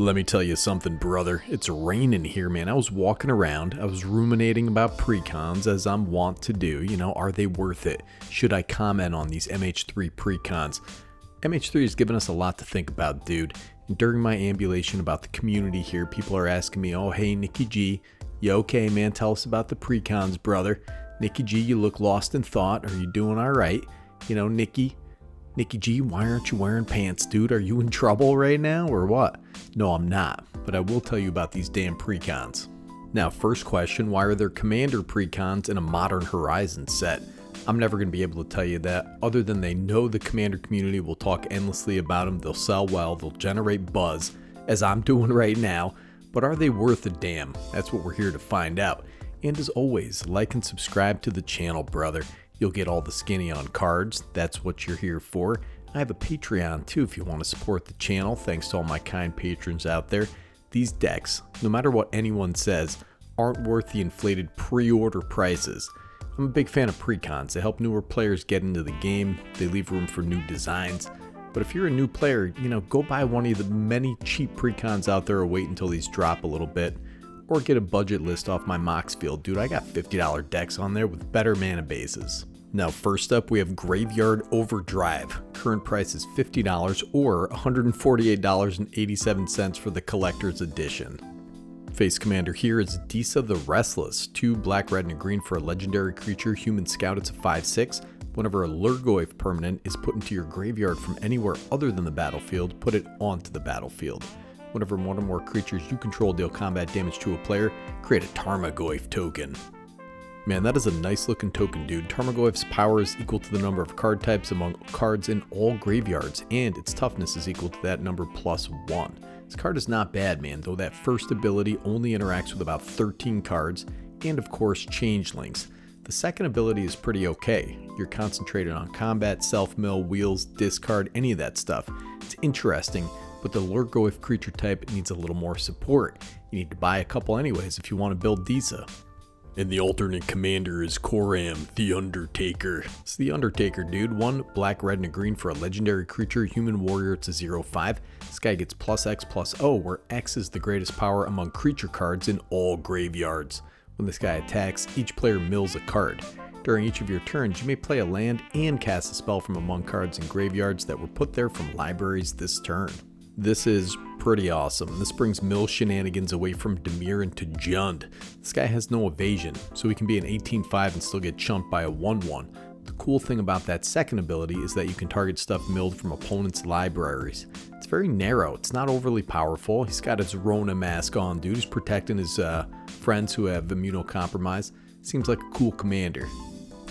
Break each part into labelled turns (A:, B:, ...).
A: Let me tell you something, brother. It's raining here, man. I was walking around. I was ruminating about precons, as I'm wont to do. You know, are they worth it? Should I comment on these MH3 precons? MH3 has given us a lot to think about, dude. And during my ambulation about the community here, people are asking me, oh, hey, Nikki G, you okay, man? Tell us about the precons, brother. Nikki G, you look lost in thought. Are you doing all right? You know, Nikki G, why aren't you wearing pants, dude? Are you in trouble right now or what? No, I'm not, but I will tell you about these damn precons. Now, first question, why are there commander precons in a Modern Horizons set? I'm never going to be able to tell you that, other than they know the commander community will talk endlessly about them, they'll sell well, they'll generate buzz, as I'm doing right now, but are they worth a damn? That's what we're here to find out. And as always, like and subscribe to the channel, brother. You'll get all the skinny on cards. That's what you're here for. I have a Patreon too if you want to support the channel. Thanks to all my kind patrons out there. These decks, no matter what anyone says, aren't worth the inflated pre-order prices. I'm a big fan of precons. They help newer players get into the game. They leave room for new designs. But if you're a new player, you know, go buy one of the many cheap precons out there or wait until these drop a little bit. Or get a budget list off my Moxfield. Dude, I got $50 decks on there with better mana bases. Now, first up, we have Graveyard Overdrive. Current price is $50 or $148.87 for the collector's edition. Face commander here is Disa the Restless. 2 black, red, and a green for a legendary creature, human scout. It's a 5/6. Whenever a Lurgoyf permanent is put into your graveyard from anywhere other than the battlefield, put it onto the battlefield. Whenever one or more creatures you control deal combat damage to a player, create a Tarmogoyf token. Man, that is a nice looking token, dude. Tarmogoyf's power is equal to the number of card types among cards in all graveyards, and its toughness is equal to that number +1. This card is not bad, man, though that first ability only interacts with about 13 cards, and of course, changelings. The second ability is pretty okay. You're concentrated on combat, self-mill, wheels, discard, any of that stuff. It's interesting, but the Lurgoyf creature type needs a little more support. You need to buy a couple anyways if you want to build Disa. And the alternate commander is Koram, the Undertaker. It's the Undertaker, dude. 1 black, red, and a green for a legendary creature, human warrior. It's a 0/5. This guy gets +X/+O, where X is the greatest power among creature cards in all graveyards. When this guy attacks, each player mills a card. During each of your turns, you may play a land and cast a spell from among cards in graveyards that were put there from libraries this turn. This is pretty awesome. This brings mill shenanigans away from Dimir into Jund. This guy has no evasion, so he can be an 18/5 and still get chunked by a 1/1. The cool thing about that second ability is that you can target stuff milled from opponents' libraries. It's very narrow. It's not overly powerful. He's got his Rona mask on, dude. He's protecting his friends who have immunocompromise. Seems like a cool commander.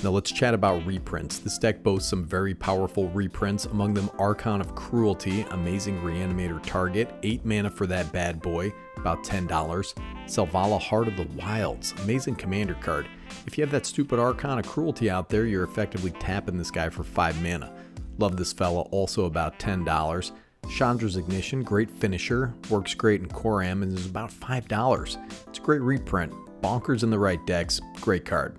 A: Now let's chat about reprints. This deck boasts some very powerful reprints, among them Archon of Cruelty, amazing reanimator target, 8 mana for that bad boy, about $10. Selvala, Heart of the Wilds, amazing commander card. If you have that stupid Archon of Cruelty out there, you're effectively tapping this guy for 5 mana. Love this fella, also about $10. Chandra's Ignition, great finisher, works great in Koram and is about $5. It's a great reprint, bonkers in the right decks, great card.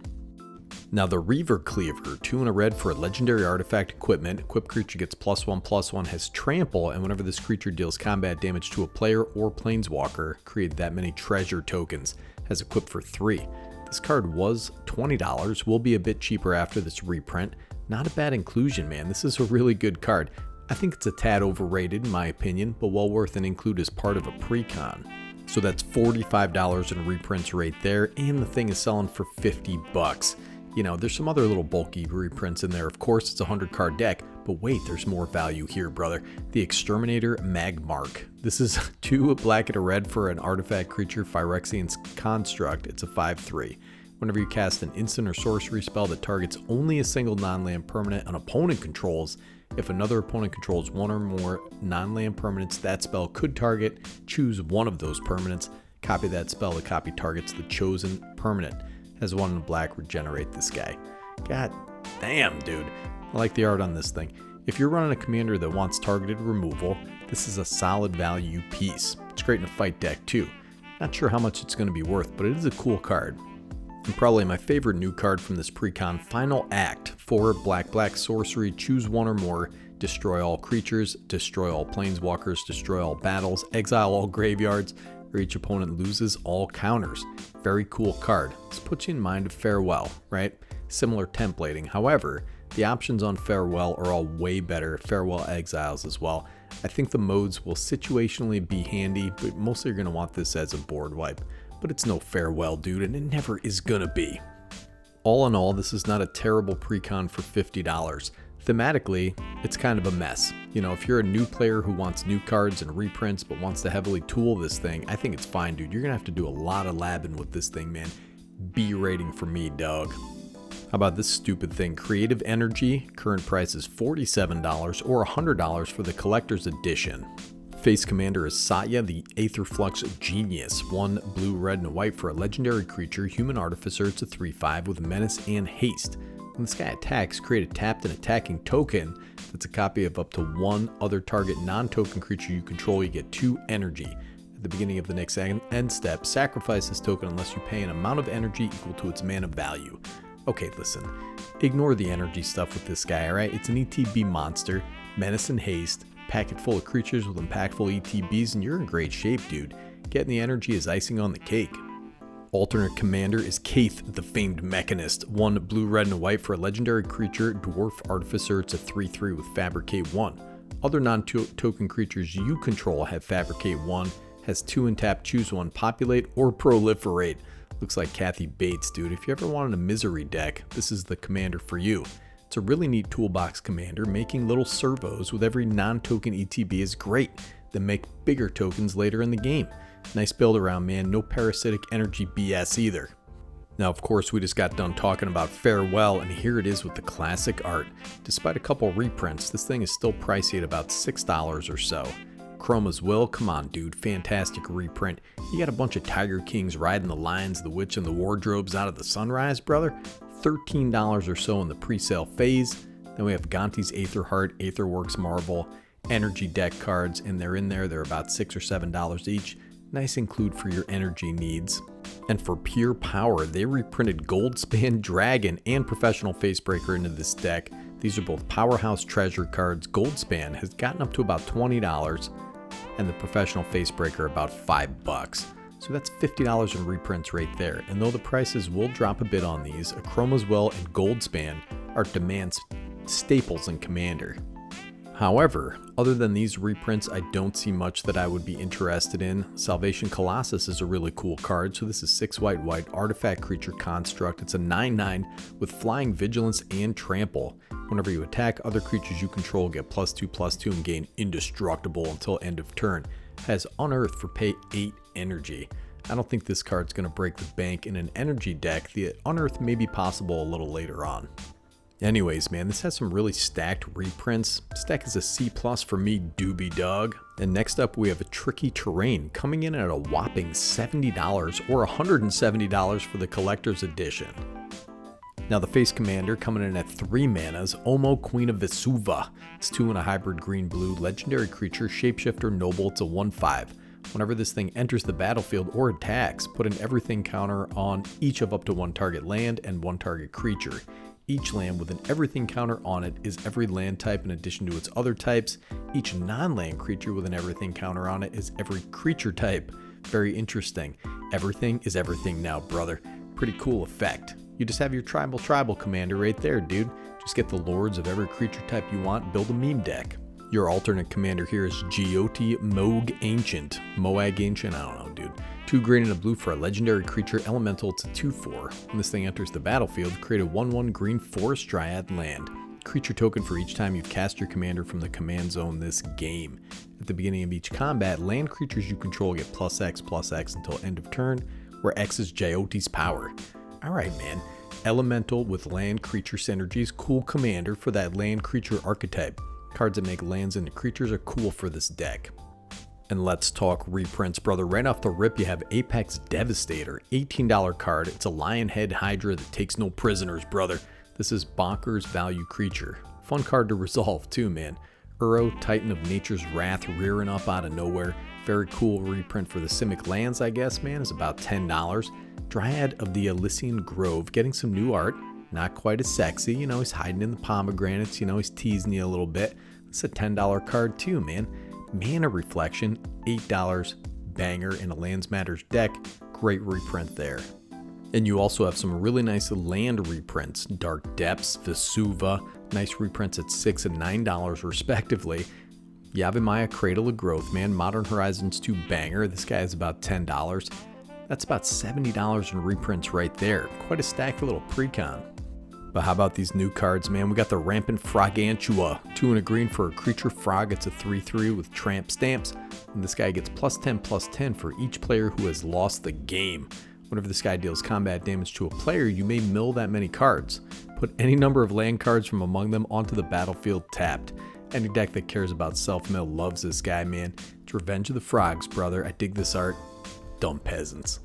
A: Now the Reaver Cleaver, 2 and a red for a legendary artifact equipment. Equipped creature gets +1/+1, has trample, and whenever this creature deals combat damage to a player or planeswalker, create that many treasure tokens. Has equipped for 3. This card was $20, will be a bit cheaper after this reprint. Not a bad inclusion, man. This is a really good card. I think it's a tad overrated in my opinion, but well worth an include as part of a precon. So that's $45 in reprints right there, and the thing is selling for $50. You know, there's some other little bulky reprints in there. Of course, it's a 100 card deck, but wait, there's more value here, brother. The Exterminator Magmark. This is 2 black and a red for an artifact creature, Phyrexian's Construct. It's a 5/3. Whenever you cast an instant or sorcery spell that targets only a single non-land permanent an opponent controls, if another opponent controls 1 or more non-land permanents that spell could target, choose one of those permanents, copy that spell to copy targets the chosen permanent. Has 1 in black, regenerate this guy. God damn, dude. I like the art on this thing. If you're running a commander that wants targeted removal, this is a solid value piece. It's great in a fight deck too. Not sure how much it's going to be worth, but it is a cool card. And probably my favorite new card from this precon, Final Act. 4 black sorcery, choose 1 or more, destroy all creatures, destroy all planeswalkers, destroy all battles, exile all graveyards, or each opponent loses all counters. Very cool card. This puts you in mind of Farewell, right? Similar templating. However, the options on Farewell are all way better. Farewell exiles as well. I think the modes will situationally be handy, but mostly you're going to want this as a board wipe. But it's no Farewell, dude, and it never is going to be. All in all, this is not a terrible precon for $50. Thematically, it's kind of a mess. You know, if you're a new player who wants new cards and reprints but wants to heavily tool this thing, I think it's fine, dude. You're going to have to do a lot of labbing with this thing, man. B rating for me, dog. How about this stupid thing? Creative Energy, current price is $47 or $100 for the collector's edition. Face commander is Satya, the Aetherflux Genius. 1 blue, red, and white for a legendary creature, human artificer. It's a 3/5 with menace and haste. When this guy attacks, create a tapped and attacking token that's a copy of up to 1 other target non-token creature you control. You get 2 energy. At the beginning of the next end step, sacrifice this token unless you pay an amount of energy equal to its mana value. Okay, listen, ignore the energy stuff with this guy, alright? It's an ETB monster, menace and haste, packet full of creatures with impactful ETBs, and you're in great shape, dude. Getting the energy is icing on the cake. Alternate commander is Kaith, the Famed Mechanist. 1 blue, red, and white for a legendary creature, dwarf artificer. It's a 3/3 with Fabricate 1. Other non-token creatures you control have Fabricate 1, has 2 in tap, choose 1, populate, or proliferate. Looks like Kathy Bates, dude. If you ever wanted a misery deck, this is the commander for you. It's a really neat toolbox commander. Making little servos with every non-token ETB is great. Then make bigger tokens later in the game. Nice build around, man. No parasitic energy BS either. Now, of course, we just got done talking about Farewell, and here it is with the classic art. Despite a couple reprints, this thing is still pricey at about $6 or so. Chroma's Will, come on, dude, fantastic reprint. You got a bunch of Tiger Kings riding the lions, the witch, and the wardrobes out of the sunrise, brother. $13 or so in the pre-sale phase. Then we have Gonti's Aetherheart, Aetherworks Marvel, energy deck cards, and they're in there. They're about $6 or $7 each. Nice include for your energy needs. And for pure power, they reprinted Goldspan Dragon and Professional Facebreaker into this deck. These are both powerhouse treasure cards. Goldspan has gotten up to about $20, and the Professional Facebreaker about $5. So that's $50 in reprints right there. And though the prices will drop a bit on these, Chroma's Will and Goldspan are demand staples in Commander. However, other than these reprints, I don't see much that I would be interested in. Salvation Colossus is a really cool card. So this is 6 white artifact creature construct. It's a 9/9 with flying, vigilance, and trample. Whenever you attack, other creatures you control get +2/+2 and gain indestructible until end of turn. It has Unearth for pay 8 energy. I don't think this card's going to break the bank in an energy deck. The Unearth may be possible a little later on. Anyways, man, this has some really stacked reprints. This deck is a C+ for me, doobie dog. And next up, we have a Tricky Terrain coming in at a whopping $70 or $170 for the collector's edition. Now the face commander coming in at 3 manas, Omo, Queen of Vesuva. It's 2 and a hybrid green-blue, legendary creature, shapeshifter, noble. It's a 1/5. Whenever this thing enters the battlefield or attacks, put an everything counter on each of up to 1 target land and 1 target creature. Each land with an everything counter on it is every land type in addition to its other types. Each non-land creature with an everything counter on it is every creature type. Very interesting. Everything is everything now, brother. Pretty cool effect. You just have your tribal commander right there, dude. Just get the lords of every creature type you want, build a meme deck. Your alternate commander here is Geoti Moag Ancient. Moag Ancient, I don't know, dude. 2 green and a blue for a legendary creature elemental. It's a 2/4. When this thing enters the battlefield, create a 1/1 green forest dryad land. Creature token for each time you've cast your commander from the command zone this game. At the beginning of each combat, land creatures you control get +X/+X until end of turn, where X is Geoti's power. Alright, man. Elemental with land creature synergies, cool commander for that land creature archetype. Cards that make lands into creatures are cool for this deck. And let's talk reprints, brother. Right off the rip, you have Apex Devastator, $18 card. It's a lion head hydra that takes no prisoners, brother. This is bonkers value creature. Fun card to resolve too, man. Uro, Titan of Nature's Wrath, rearing up out of nowhere. Very cool reprint for the Simic lands, I guess, man, is about $10. Dryad of the Elysian Grove, getting some new art. Not quite as sexy, you know, he's hiding in the pomegranates, you know, he's teasing you a little bit. It's a $10 card too, man. Mana Reflection, $8, banger in a Lands Matters deck. Great reprint there. And you also have some really nice land reprints. Dark Depths, Vesuva, nice reprints at $6 and $9 respectively. Yavimaya, Cradle of Growth, man. Modern Horizons 2 banger. This guy is about $10. That's about $70 in reprints right there. Quite a stack of little precon. But how about these new cards, man? We got the Rampant Frogantua. 2 and a green for a creature frog. It's a 3/3 with tramp stamps. And this guy gets +10/+10 for each player who has lost the game. Whenever this guy deals combat damage to a player, you may mill that many cards. Put any number of land cards from among them onto the battlefield tapped. Any deck that cares about self-mill loves this guy, man. It's Revenge of the Frogs, brother. I dig this art. Dumb peasants.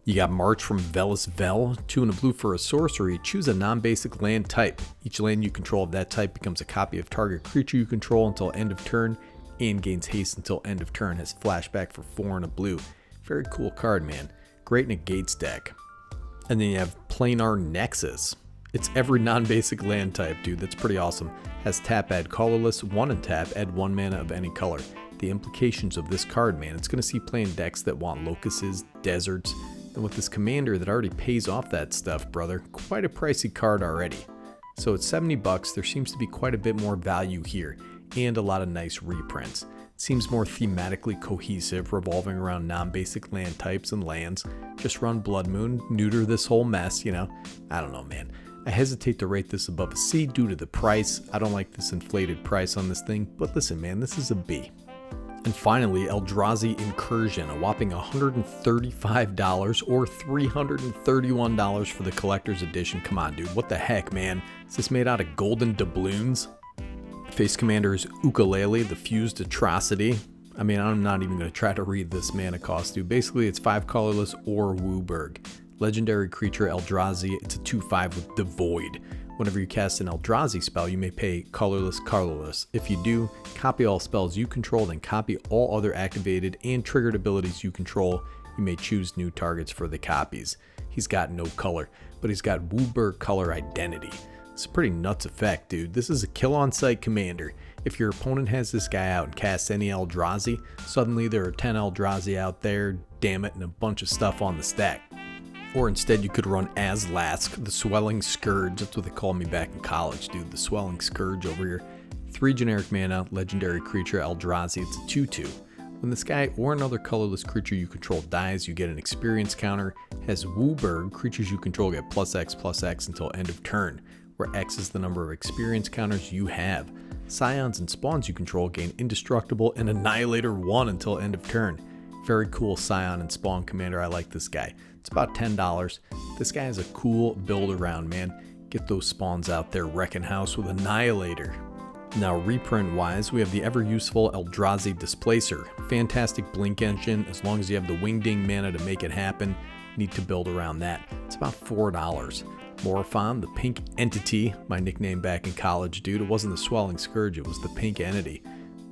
A: You got March from Velis Vel, 2 and a blue for a sorcery. Choose a non-basic land type. Each land you control of that type becomes a copy of target creature you control until end of turn, and gains haste until end of turn. Has flashback for 4 and a blue. Very cool card, man. Great in a Gates deck. And then you have Planar Nexus. It's every non-basic land type, dude. That's pretty awesome. Has tap, add colorless, 1 and tap, add 1 mana of any color. The implications of this card, man, it's going to see playing decks that want locusts, deserts, and with this commander that already pays off that stuff, brother, quite a pricey card already. So it's $70, there seems to be quite a bit more value here, and a lot of nice reprints. It seems more thematically cohesive, revolving around non-basic land types and lands. Just run Blood Moon, neuter this whole mess, you know? I don't know, man. I hesitate to rate this above a C due to the price. I don't like this inflated price on this thing, but listen, man, this is a B. And finally, Eldrazi Incursion, a whopping $135 or $331 for the collector's edition. Come on, dude, what the heck, man? Is this made out of golden doubloons? Face commander is Ukulele, the Fused Atrocity. I mean, I'm not even going to try to read this mana cost, dude. Basically, it's 5 colorless or Wooburg. Legendary creature Eldrazi, it's a 2/5 with Devoid. Whenever you cast an Eldrazi spell, you may pay colorless. If you do, copy all spells you control, then copy all other activated and triggered abilities you control. You may choose new targets for the copies. He's got no color, but he's got Wooburg color identity. It's a pretty nuts effect, dude. This is a kill on sight commander. If your opponent has this guy out and casts any Eldrazi, suddenly there are 10 Eldrazi out there, damn it, and a bunch of stuff on the stack. Or instead you could run Azlask, the Swelling Scourge. That's what they called me back in college, dude. The Swelling Scourge over here. 3 generic mana, legendary creature Eldrazi. It's a 2/2. When this guy or another colorless creature you control dies, you get an experience counter. Has Wooburg, creatures you control get +X/+X until end of turn, where X is the number of experience counters you have. Scions and spawns you control gain Indestructible and Annihilator 1 until end of turn. Very cool Scion and Spawn commander. I like this guy. It's about $10. This guy is a cool build around, man. Get those spawns out there wrecking house with Annihilator. Now reprint wise, we have the ever useful Eldrazi Displacer. Fantastic blink engine. As long as you have the Wingding mana to make it happen, need to build around that. It's about $4. Morphon, the pink entity, my nickname back in college, dude. It wasn't the Swelling Scourge, it was the pink entity.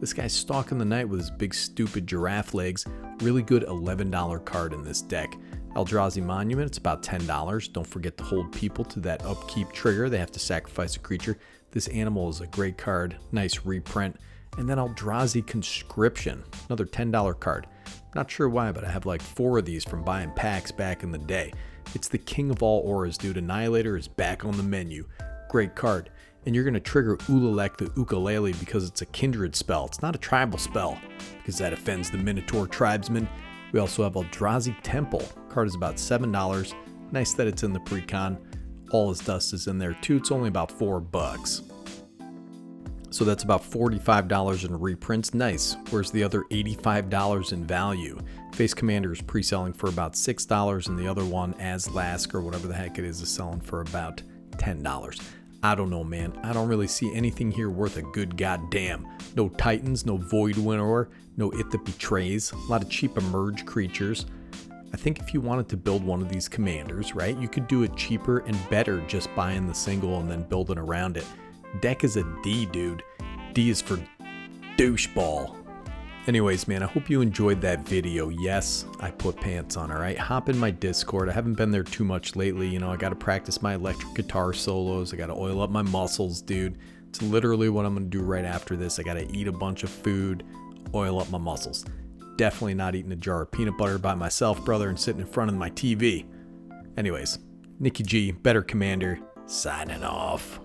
A: This guy's stalking the night with his big stupid giraffe legs. Really good $11 card in this deck. Eldrazi Monument, it's about $10. Don't forget to hold people to that upkeep trigger. They have to sacrifice a creature. This animal is a great card. Nice reprint. And then Eldrazi Conscription, another $10 card. Not sure why, but I have like 4 of these from buying packs back in the day. It's the king of all auras, dude. Annihilator is back on the menu. Great card. And you're going to trigger Ulalek the Ukulele because it's a kindred spell. It's not a tribal spell because that offends the Minotaur tribesmen. We also have Eldrazi Temple. Card is about $7. Nice that it's in the precon. All his dust is in there too. It's only about $4. So that's about $45 in reprints. Nice. Where's the other $85 in value? Face Commander is pre-selling for about $6, and the other one, Azlask or whatever the heck it is selling for about $10. I don't know, man. I don't really see anything here worth a good goddamn. No Titans, no Void Winnower, no It That Betrays, a lot of cheap Emerge creatures. I think if you wanted to build one of these commanders, right, you could do it cheaper and better just buying the single and then building around it. Deck is a D, dude. D is for doucheball. Anyways, man, I hope you enjoyed that video. Yes, I put pants on, all right? Hop in my Discord. I haven't been there too much lately. You know, I got to practice my electric guitar solos. I got to oil up my muscles, dude. It's literally what I'm going to do right after this. I got to eat a bunch of food, oil up my muscles. Definitely not eating a jar of peanut butter by myself, brother, and sitting in front of my TV. Anyways, Nikki G, Better Commander, signing off.